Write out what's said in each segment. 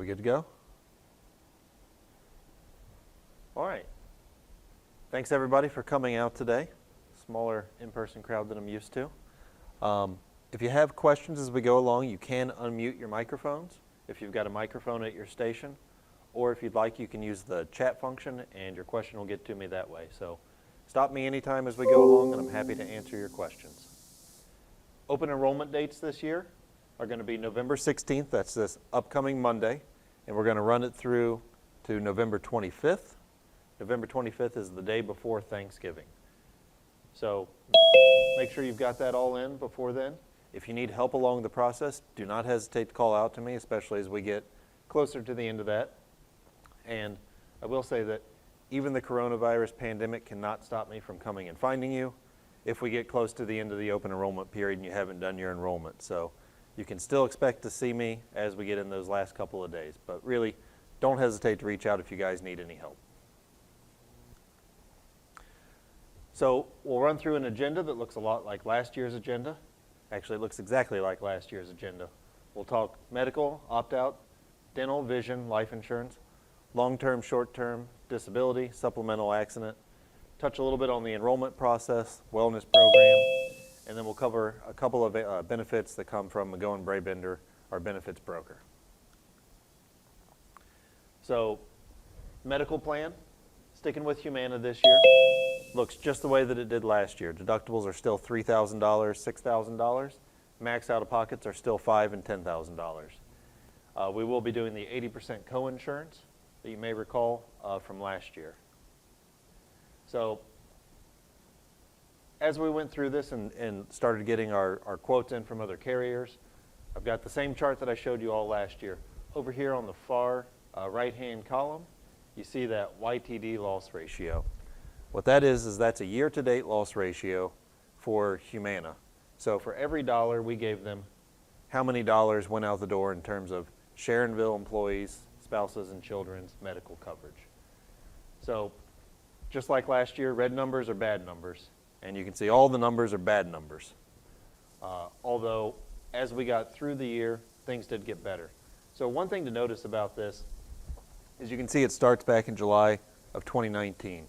We good to go? All right. Thanks everybody for coming out today. Smaller in-person crowd than I'm used to. If you have questions as we go along, you can unmute your microphones if you've got a microphone at your station, or if you'd like, you can use the chat function and your question will get to me that way. So stop me anytime as we go along and I'm happy to answer your questions. Open enrollment dates this year are going to be November 16th, that's this upcoming Monday, and we're going to run it through to November 25th. November 25th is the day before Thanksgiving. So make sure you've got that all in before then. If you need help along the process, do not hesitate to call out to me, especially as we get closer to the end of that. And I will say that even the coronavirus pandemic cannot stop me from coming and finding you if we get close to the end of the open enrollment period and you haven't done your enrollment. So you can still expect to see me as we get in those last couple of days. But really, don't hesitate to reach out if you guys need any help. So we'll run through an agenda that looks a lot like last year's agenda. Actually, it looks exactly like last year's agenda. We'll talk medical, opt-out, dental, vision, life insurance, long-term, short-term, disability, supplemental accident, touch a little bit on the enrollment process, wellness program, and then we'll cover a couple of benefits that come from McGowan Brabender, our benefits broker. So, medical plan, sticking with Humana this year. Looks just the way that it did last year. Deductibles are still $3,000, $6,000. Max out-of-pockets are still $5,000 and $10,000. We will be doing the 80% co-insurance that you may recall from last year. So as we went through this and started getting our quotes in from other carriers, I've got the same chart that I showed you all last year. Over here on the far right-hand column, you see that YTD loss ratio. What that is that's a year-to-date loss ratio for Humana. So for every dollar we gave them, how many dollars went out the door in terms of Sharonville employees, spouses, and children's medical coverage. So just like last year, red numbers are bad numbers. And you can see all the numbers are bad numbers. Although as we got through the year, things did get better. So one thing to notice about this is you can see it starts back in July of 2019.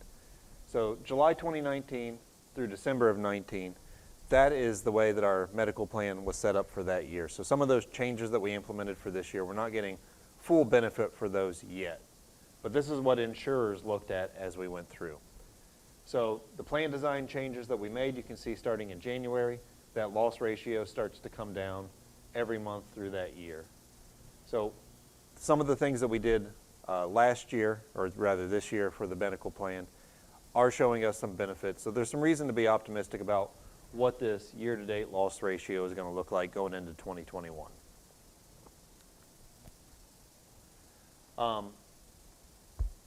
So July 2019 through December of 19, that is the way that our medical plan was set up for that year. So some of those changes that we implemented for this year, we're not getting full benefit for those yet. But this is what insurers looked at as we went through. So the plan design changes that we made, you can see starting in January, that loss ratio starts to come down every month through that year. So some of the things that we did last year, or rather this year for the medical plan, are showing us some benefits. So there's some reason to be optimistic about what this year-to-date loss ratio is going to look like going into 2021.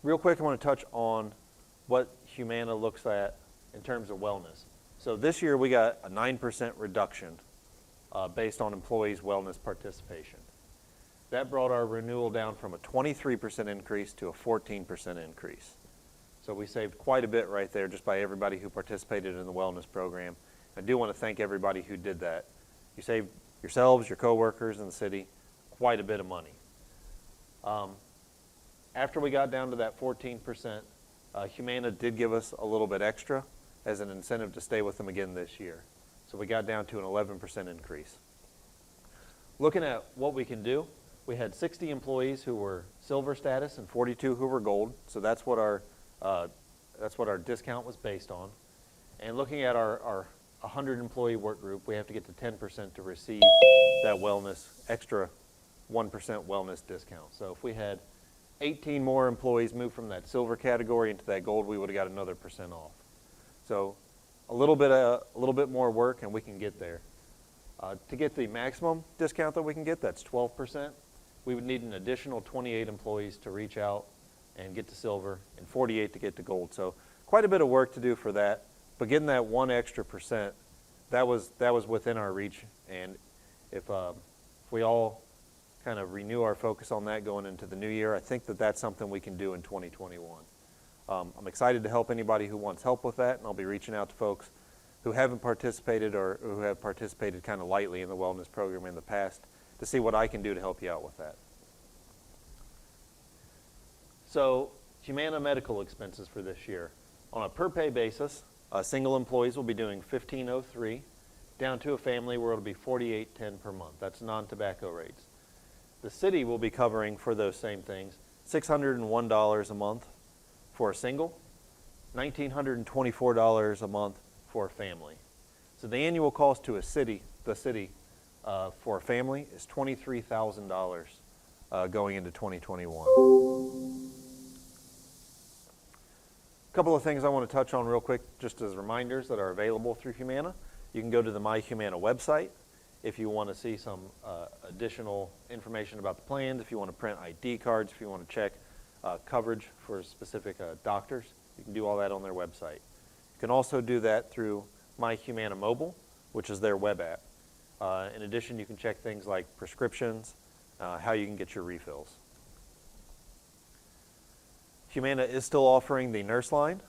Real quick, I want to touch on what Humana looks at in terms of wellness. So this year we got a 9% reduction based on employees' wellness participation. That brought our renewal down from a 23% increase to a 14% increase. So we saved quite a bit right there just by everybody who participated in the wellness program. I do want to thank everybody who did that. You saved yourselves, your coworkers, and the city quite a bit of money. After we got down to that 14%, Humana did give us a little bit extra as an incentive to stay with them again this year. So we got down to an 11% increase. Looking at what we can do, we had 60 employees who were silver status and 42 who were gold. So that's what our discount was based on. And looking at our 100 employee work group, we have to get to 10% to receive that wellness, extra 1% wellness discount. So if we had 18 more employees move from that silver category into that gold, we would have got another % off. So a little bit more work and we can get there. To get the maximum discount that we can get, that's 12%, we would need an additional 28 employees to reach out and get to silver, and 48 to get to gold. So quite a bit of work to do for that, but getting that 1 extra %, that was within our reach. And if we all kind of renew our focus on that going into the new year, I think that that's something we can do in 2021. I'm excited to help anybody who wants help with that, and I'll be reaching out to folks who haven't participated or who have participated kind of lightly in the wellness program in the past to see what I can do to help you out with that. So Humana medical expenses for this year. On a per pay basis, single employees will be doing $1,503, down to a family where it'll be $48.10 per month. That's non-tobacco rates. The city will be covering for those same things $601 a month for a single, $1,924 a month for a family. So the annual cost to the city for a family is $23,000 going into 2021. A couple of things I want to touch on real quick, just as reminders that are available through Humana. You can go to the My Humana website if you want to see some additional information about the plans, if you want to print ID cards, if you want to check coverage for specific doctors. You can do all that on their website. You can also do that through My Humana Mobile, which is their web app. In addition, you can check things like prescriptions, how you can get your refills. Humana is still offering the nurse line.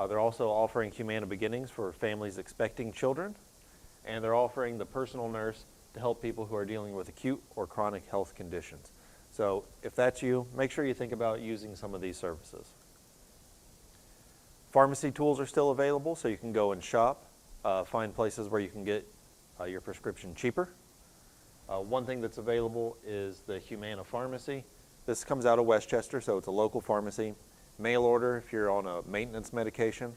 They're also offering Humana Beginnings for families expecting children. And they're offering the personal nurse to help people who are dealing with acute or chronic health conditions. So if that's you, make sure you think about using some of these services. Pharmacy tools are still available, so you can go and shop, find places where you can get your prescription cheaper. One thing that's available is the Humana Pharmacy. This comes out of Westchester, so it's a local pharmacy. Mail order if you're on a maintenance medication,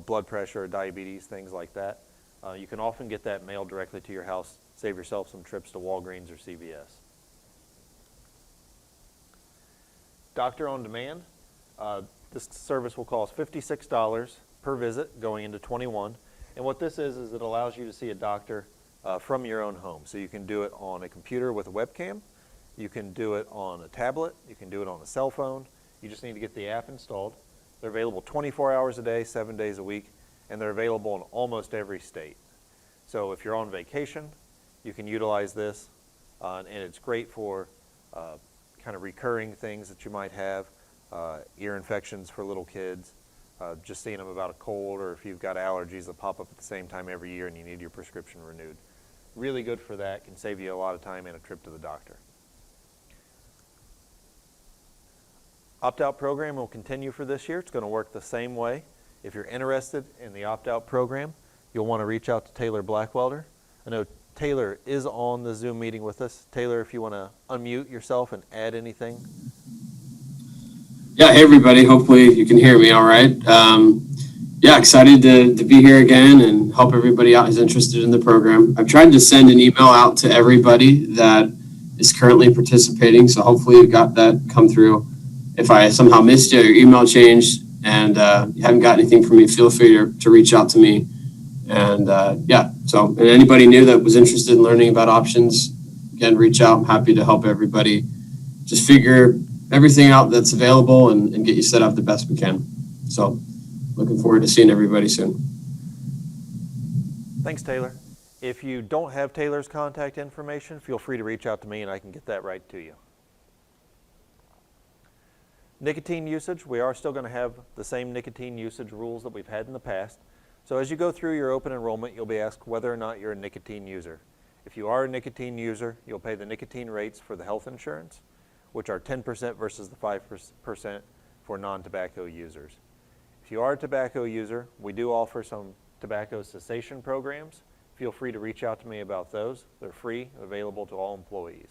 blood pressure, diabetes, things like that. You can often get that mailed directly to your house, save yourself some trips to Walgreens or CVS. Doctor on Demand. This service will cost $56 per visit going into 21. And what this is it allows you to see a doctor from your own home. So you can do it on a computer with a webcam. You can do it on a tablet. You can do it on a cell phone. You just need to get the app installed. They're available 24 hours a day, 7 days a week, and they're available in almost every state. So if you're on vacation, you can utilize this, and it's great for kind of recurring things that you might have, ear infections for little kids, just seeing them about a cold, or if you've got allergies that pop up at the same time every year and you need your prescription renewed. Really good for that, can save you a lot of time and a trip to the doctor. Opt-out program will continue for this year. It's going to work the same way. If you're interested in the opt-out program, you'll want to reach out to Taylor Blackwelder. I know Taylor is on the Zoom meeting with us. Taylor, if you want to unmute yourself and add anything. Yeah, hey everybody. Hopefully you can hear me all right. Yeah, excited to be here again and help everybody out who's interested in the program. I've tried to send an email out to everybody that is currently participating, so hopefully you got that come through. If I somehow missed you or your email changed and you haven't got anything from me, feel free to reach out to me. And and anybody new that was interested in learning about options, again, reach out. I'm happy to help everybody just figure everything out that's available and get you set up the best we can. So looking forward to seeing everybody soon. Thanks, Taylor. If you don't have Taylor's contact information, feel free to reach out to me and I can get that right to you. Nicotine usage, we are still going to have the same nicotine usage rules that we've had in the past. So as you go through your open enrollment, you'll be asked whether or not you're a nicotine user. If you are a nicotine user, you'll pay the nicotine rates for the health insurance, which are 10% versus the 5% for non-tobacco users. If you are a tobacco user, we do offer some tobacco cessation programs. Feel free to reach out to me about those. They're free, available to all employees.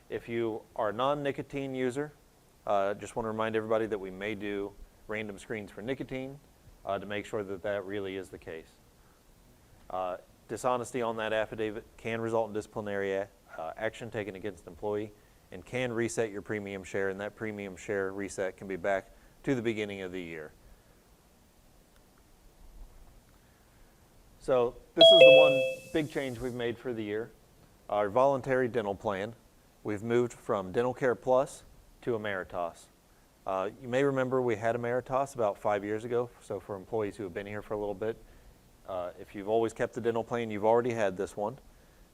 If you are a non-nicotine user, just want to remind everybody that we may do random screens for nicotine to make sure that that really is the case. Dishonesty on that affidavit can result in disciplinary action taken against the employee and can reset your premium share, and that premium share reset can be back to the beginning of the year. So this is the one big change we've made for the year. Our voluntary dental plan. We've moved from Dental Care Plus to Emeritus. You may remember we had Emeritus about 5 years ago, so for employees who have been here for a little bit, if you've always kept the dental plan, you've already had this one.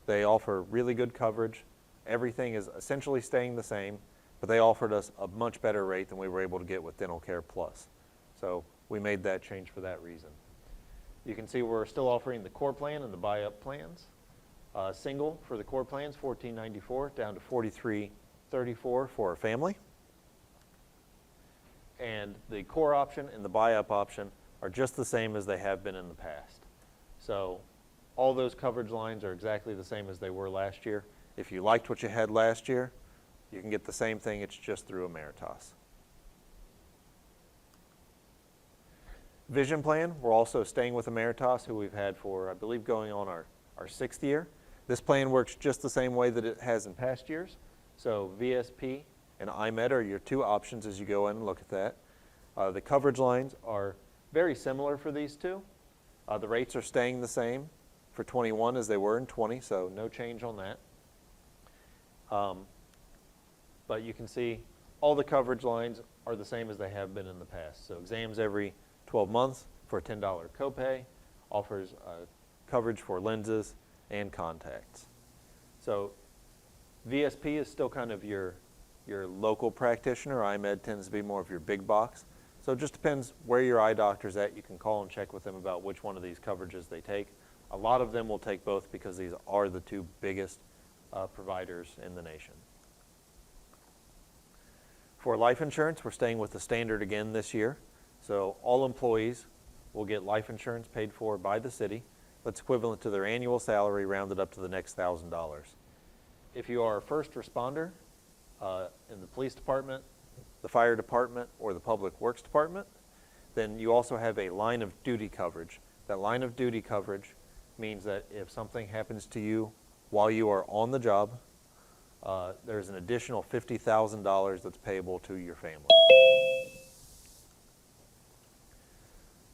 They offer really good coverage. Everything is essentially staying the same, but they offered us a much better rate than we were able to get with Dental Care Plus. So we made that change for that reason. You can see we're still offering the core plan and the buy-up plans. Single for the core plans, $14.94 down to $43.34 for a family. And the core option and the buy-up option are just the same as they have been in the past. So all those coverage lines are exactly the same as they were last year. If you liked what you had last year, you can get the same thing, it's just through Emeritus. Vision plan, we're also staying with Emeritus, who we've had for, I believe, going on our 6th year. This plan works just the same way that it has in past years. So VSP and IMED are your two options as you go in and look at that. The coverage lines are very similar for these two. The rates are staying the same for 21 as they were in 20, so no change on that. But you can see all the coverage lines are the same as they have been in the past. So exams every 12 months for a $10 copay, offers coverage for lenses and contacts. So VSP is still kind of your local practitioner. IMED tends to be more of your big box. So it just depends where your eye doctor's at. You can call and check with them about which one of these coverages they take. A lot of them will take both because these are the two biggest providers in the nation. For life insurance, we're staying with the standard again this year. So all employees will get life insurance paid for by the city. That's equivalent to their annual salary rounded up to the next $1,000. If you are a first responder in the police department, the fire department, or the public works department, then you also have a line of duty coverage. That line of duty coverage means that if something happens to you while you are on the job, there's an additional $50,000 that's payable to your family.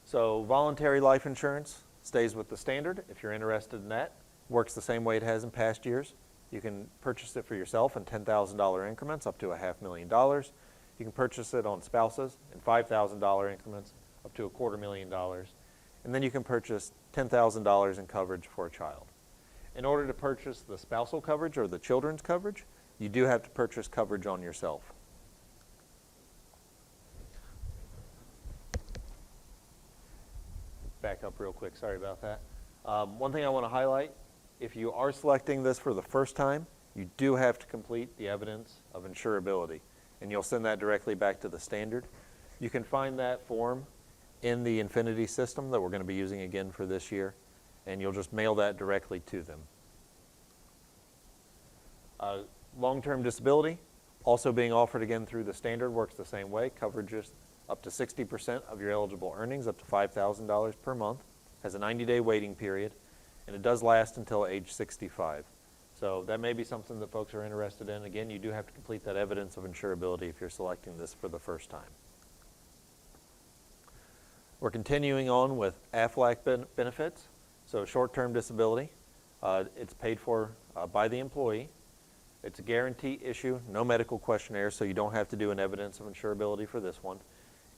So voluntary life insurance stays with the standard. If you're interested in that, works the same way it has in past years. You can purchase it for yourself in $10,000 increments up to $500,000. You can purchase it on spouses in $5,000 increments up to $250,000. And then you can purchase $10,000 in coverage for a child. In order to purchase the spousal coverage or the children's coverage, you do have to purchase coverage on yourself. Back up real quick, sorry about that. One thing I want to highlight, if you are selecting this for the first time, you do have to complete the evidence of insurability, and you'll send that directly back to the standard. You can find that form in the Infinity system that we're going to be using again for this year, and you'll just mail that directly to them. Long-term disability, also being offered again through the standard, works the same way. Coverages up to 60% of your eligible earnings, up to $5,000 per month, has a 90-day waiting period, and it does last until age 65. So that may be something that folks are interested in. Again, you do have to complete that evidence of insurability if you're selecting this for the first time. We're continuing on with AFLAC benefits. So short-term disability, it's paid for by the employee. It's a guarantee issue, no medical questionnaire, so you don't have to do an evidence of insurability for this one.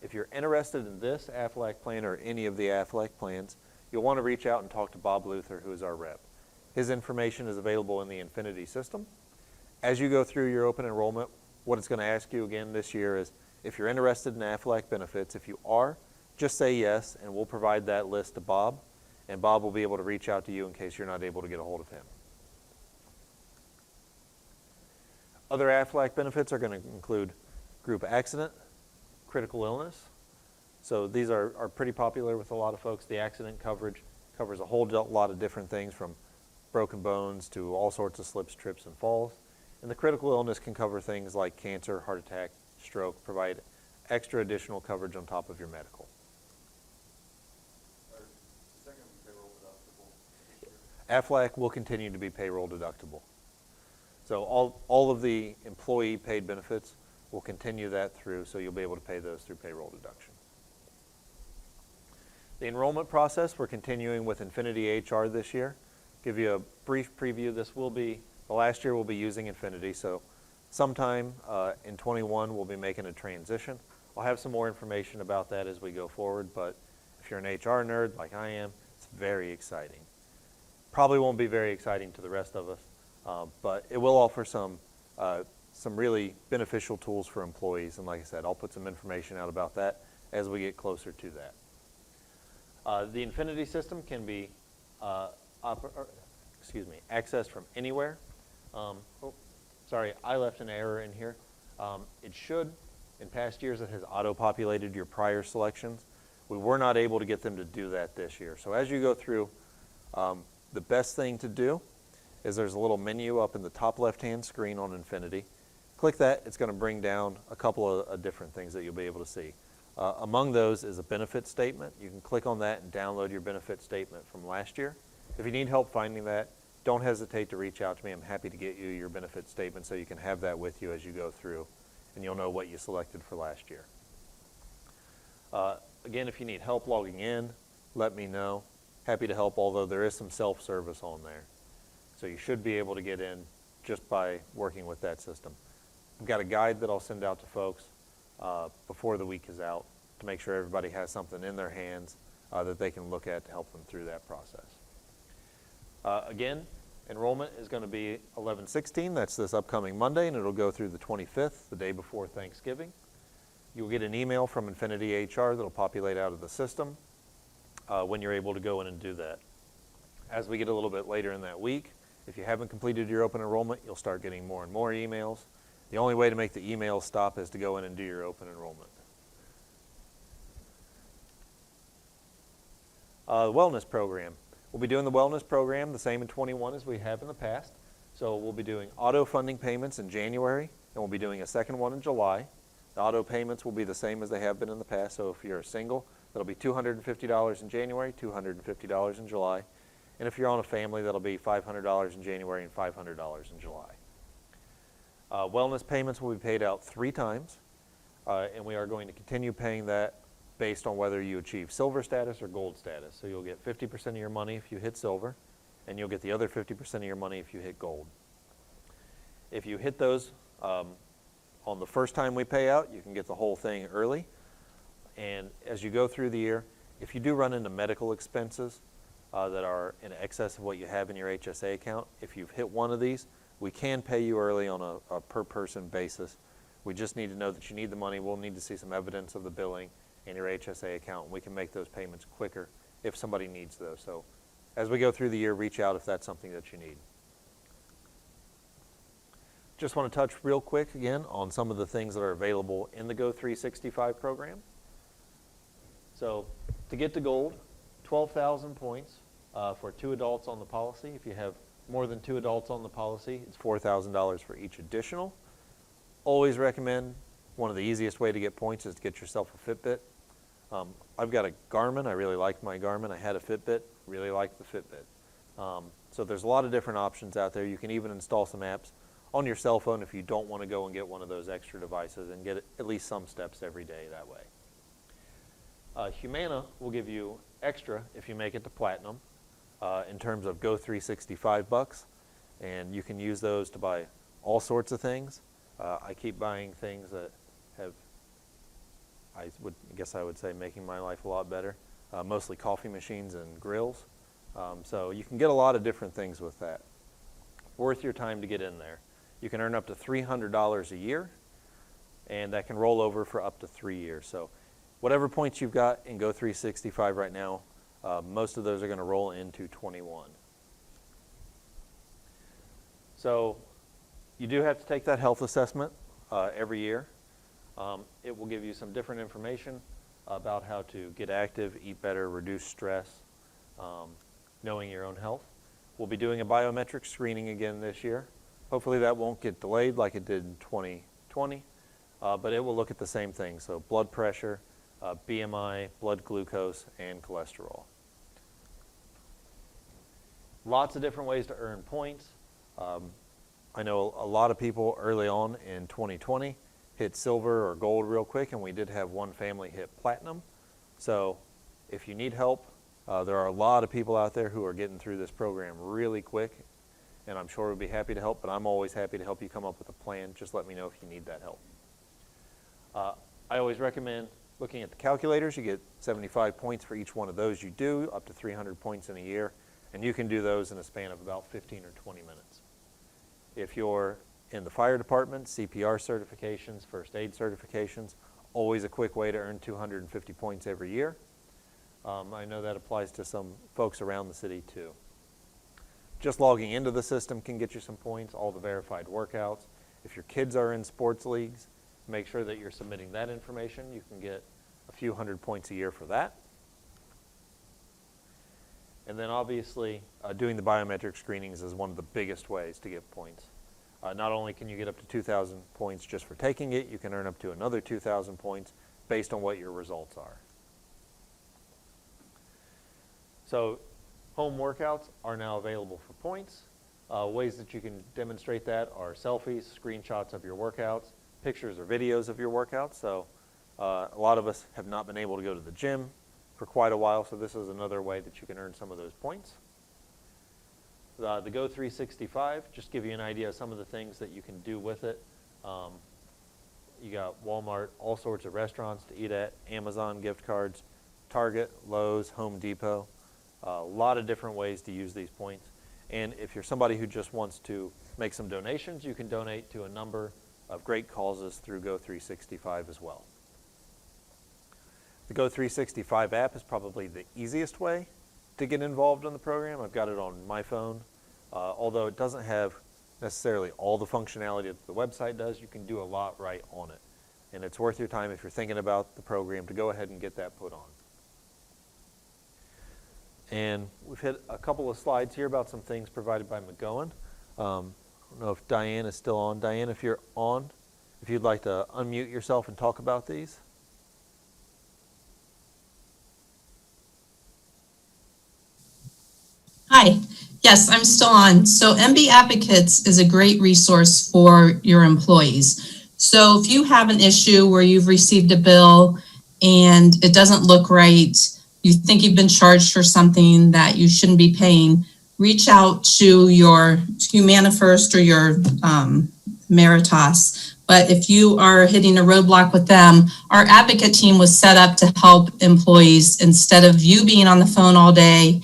If you're interested in this AFLAC plan or any of the AFLAC plans, you'll want to reach out and talk to Bob Luther, who is our rep. His information is available in the Infinity system. As you go through your open enrollment, what it's going to ask you again this year is if you're interested in AFLAC benefits. If you are, just say yes, and we'll provide that list to Bob, and Bob will be able to reach out to you in case you're not able to get a hold of him. Other AFLAC benefits are going to include group accident, critical illness. So these are pretty popular with a lot of folks. The accident coverage covers a whole lot of different things from broken bones to all sorts of slips, trips, and falls. And the critical illness can cover things like cancer, heart attack, stroke, provide extra additional coverage on top of your medical. AFLAC will continue to be payroll deductible. So all of the employee paid benefits will continue that through, so you'll be able to pay those through payroll deduction. The enrollment process, we're continuing with Infinity HR this year. Give you a brief preview. The last year we'll be using Infinity, so sometime in 21 we'll be making a transition. I'll have some more information about that as we go forward, but if you're an HR nerd like I am, it's very exciting. Probably won't be very exciting to the rest of us, but it will offer some really beneficial tools for employees, and like I said, I'll put some information out about that as we get closer to that. The Infinity system can be accessed from anywhere. I left an error in here. It should In past years, it has auto-populated your prior selections. We were not able to get them to do that this year. So as you go through, the best thing to do is there's a little menu up in the top left-hand screen on Infinity. Click that. It's going to bring down a couple of different things that you'll be able to see. Among those is a benefit statement. You can click on that and download your benefit statement from last year. If you need help finding that, don't hesitate to reach out to me. I'm happy to get you your benefit statement so you can have that with you as you go through, and you'll know what you selected for last year. Again, if you need help logging in, let me know. Happy to help, although there is some self-service on there. So you should be able to get in just by working with that system. I've got a guide that I'll send out to folks before the week is out to make sure everybody has something in their hands that they can look at to help them through that process. Again, enrollment is going to be 11/16. That's this upcoming Monday, and it'll go through the 25th, the day before Thanksgiving. You'll get an email from Infinity HR that'll populate out of the system when you're able to go in and do that. As we get a little bit later in that week, if you haven't completed your open enrollment, you'll start getting more and more emails. The only way to make the emails stop is to go in and do your open enrollment. The wellness program. We'll be doing the wellness program the same in 21 as we have in the past. So we'll be doing auto funding payments in January, and we'll be doing a second one in July. The auto payments will be the same as they have been in the past. So if you're a single, that'll be $250 in January, $250 in July. And if you're on a family, that'll be $500 in January and $500 in July. Wellness payments will be paid out 3 times, and we are going to continue paying that based on whether you achieve silver status or gold status. So you'll get 50% of your money if you hit silver, and you'll get the other 50% of your money if you hit gold. If you hit those on the first time we pay out, you can get the whole thing early. And as you go through the year, if you do run into medical expenses that are in excess of what you have in your HSA account, if you've hit one of these, we can pay you early on a per-person basis. We just need to know that you need the money. We'll need to see some evidence of the billing in your HSA account. We can make those payments quicker if somebody needs those. So as we go through the year, reach out if that's something that you need. Just want to touch real quick again on some of the things that are available in the Go 365 program. So to get to gold, 12,000 points for 2 adults on the policy. If you have more than 2 adults on the policy, it's $4,000 for each additional. Always recommend, one of the easiest way to get points is to get yourself a Fitbit. I've got a Garmin. I really like my Garmin. I had a Fitbit. Really like the Fitbit. So there's a lot of different options out there. You can even install some apps on your cell phone if you don't want to go and get one of those extra devices and get at least some steps every day that way. Humana will give you extra if you make it to platinum in terms of Go 365 bucks, and you can use those to buy all sorts of things. I keep buying things that have, I guess I would say, making my life a lot better, mostly coffee machines and grills. So you can get a lot of different things with that. Worth your time to get in there. You can earn up to $300 a year, and that can roll over for up to 3 years. So whatever points you've got in Go 365 right now, most of those are going to roll into 21. So you do have to take that health assessment every year. It will give you some different information about how to get active, eat better, reduce stress, knowing your own health. We'll be doing a biometric screening again this year. Hopefully that won't get delayed like it did in 2020, but it will look at the same thing. So blood pressure, BMI, blood glucose, and cholesterol. Lots of different ways to earn points. I know a lot of people early on in 2020 hit silver or gold real quick, and we did have one family hit platinum. So if you need help, there are a lot of people out there who are getting through this program really quick, and I'm sure we'll be happy to help, but I'm always happy to help you come up with a plan. Just let me know if you need that help. I always recommend looking at the calculators. You get 75 points for each one of those you do, up to 300 points in a year, and you can do those in a span of about 15 or 20 minutes. If you're in the fire department, CPR certifications, first aid certifications, always a quick way to earn 250 points every year. I know that applies to some folks around the city too. Just logging into the system can get you some points, all the verified workouts. If your kids are in sports leagues, make sure that you're submitting that information. You can get a few hundred points a year for that. And then obviously, doing the biometric screenings is one of the biggest ways to get points. Not only can you get up to 2,000 points just for taking it, you can earn up to another 2,000 points based on what your results are. So home workouts are now available for points. Ways that you can demonstrate that are selfies, screenshots of your workouts, pictures or videos of your workouts. So a lot of us have not been able to go to the gym for quite a while, so this is another way that you can earn some of those points. The Go 365, just give you an idea of some of the things that you can do with it. You got Walmart, all sorts of restaurants to eat at, Amazon gift cards, Target, Lowe's, Home Depot. A lot of different ways to use these points. And if you're somebody who just wants to make some donations, you can donate to a number of great causes through Go 365 as well. The Go 365 app is probably the easiest way to get involved in the program. I've got it on my phone. Although it doesn't have necessarily all the functionality that the website does, you can do a lot right on it. And it's worth your time if you're thinking about the program to go ahead and get that put on. And we've hit a couple of slides here about some things provided by McGowan. I don't know if Diane is still on. Diane, if you're on, if you'd like to unmute yourself and talk about these. Hi. Yes, I'm still on. So MB Advocates is a great resource for your employees. So if you have an issue where you've received a bill and it doesn't look right, you think you've been charged for something that you shouldn't be paying, reach out to your Humana First or your Meritas. But if you are hitting a roadblock with them, our advocate team was set up to help employees instead of you being on the phone all day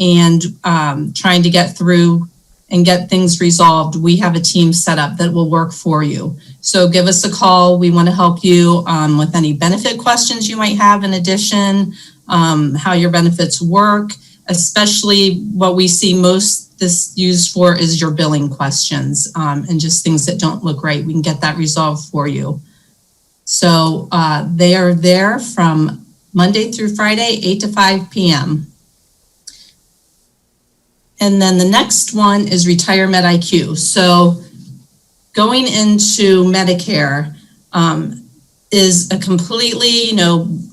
and trying to get through and get things resolved. We have a team set up that will work for you. So give us a call. We want to help you with any benefit questions you might have in addition, how your benefits work, especially what we see most this used for is your billing questions and just things that don't look right. We can get that resolved for you. So they are there from Monday through Friday, 8 to 5 p.m. And then the next one is Retirement IQ. So going into Medicare is a completely,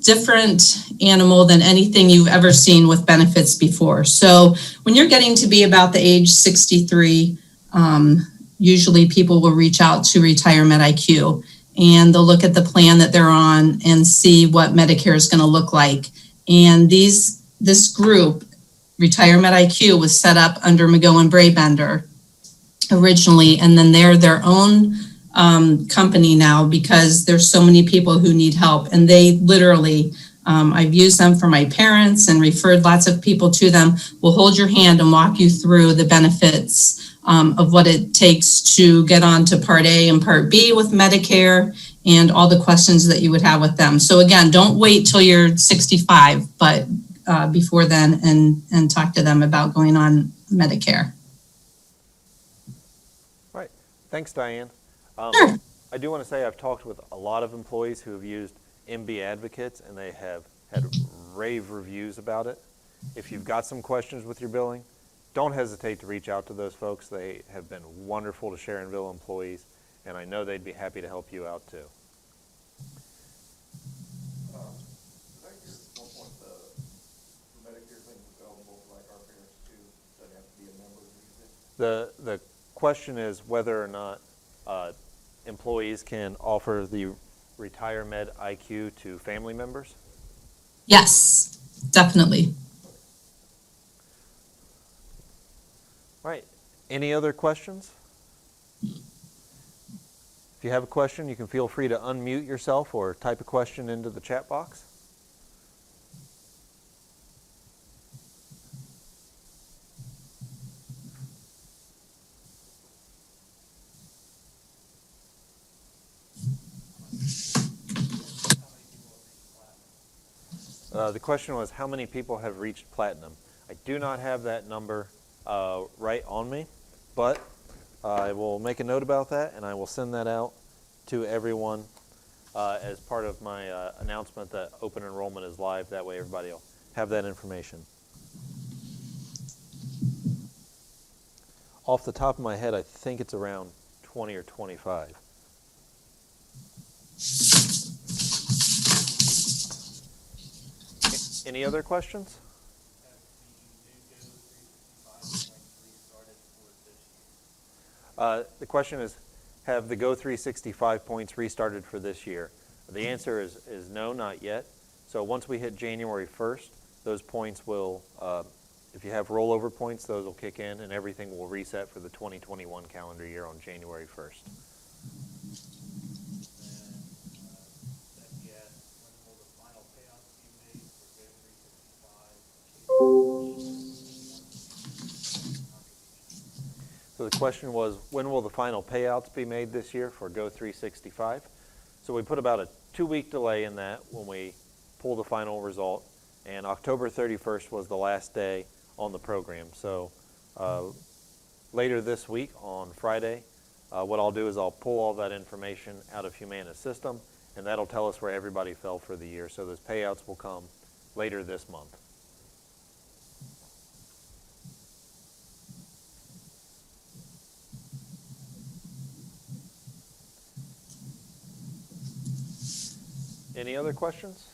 different animal than anything you've ever seen with benefits before. So when you're getting to be about the age 63, usually people will reach out to Retirement IQ and they'll look at the plan that they're on and see what Medicare is going to look like. And this group, Retirement IQ, was set up under McGowan Brabender originally, and then they're their own company now because there's so many people who need help. And they literally, I've used them for my parents and referred lots of people to them, will hold your hand and walk you through the benefits of what it takes to get on to Part A and Part B with Medicare and all the questions that you would have with them. So again, don't wait till you're 65, but before then and talk to them about going on Medicare. Right. Thanks, Diane. Sure. I do want to say I've talked with a lot of employees who have used MB Advocates and they have had rave reviews about it. If you've got some questions with your billing, don't hesitate to reach out to those folks. They have been wonderful to Sharonville employees, and I know they'd be happy to help you out too. The question is whether or not employees can offer the Retirement IQ to family members. Yes, definitely. Right. Any other questions? If you have a question, you can feel free to unmute yourself or type a question into the chat box. The question was, how many people have reached platinum? I do not have that number right on me, but I will make a note about that and I will send that out to everyone as part of my announcement that open enrollment is live. That way everybody will have that information. Off the top of my head, I think it's around 20 or 25. Any other questions? The question is, have the Go 365 points restarted for this year? The answer is no, not yet. So once we hit January 1st, those points will, if you have rollover points, those will kick in and everything will reset for the 2021 calendar year on January 1st. So the question was, when will the final payouts be made this year for Go 365? So we put about a 2-week delay in that when we pull the final result, and October 31st was the last day on the program. So later this week on Friday, what I'll do is I'll pull all that information out of Humana's system, and that'll tell us where everybody fell for the year. So those payouts will come later this month. Any other questions?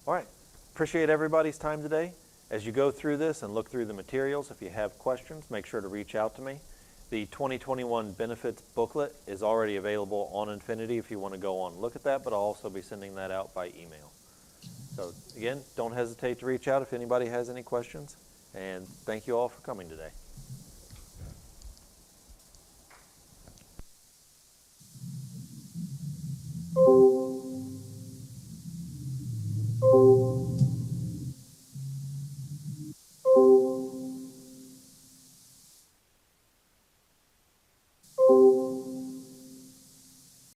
All right. Appreciate everybody's time today. As you go through this and look through the materials, if you have questions, make sure to reach out to me. The 2021 benefits booklet is already available on Infinity if you want to go on and look at that, but I'll also be sending that out by email. So again, don't hesitate to reach out if anybody has any questions, and thank you all for coming today.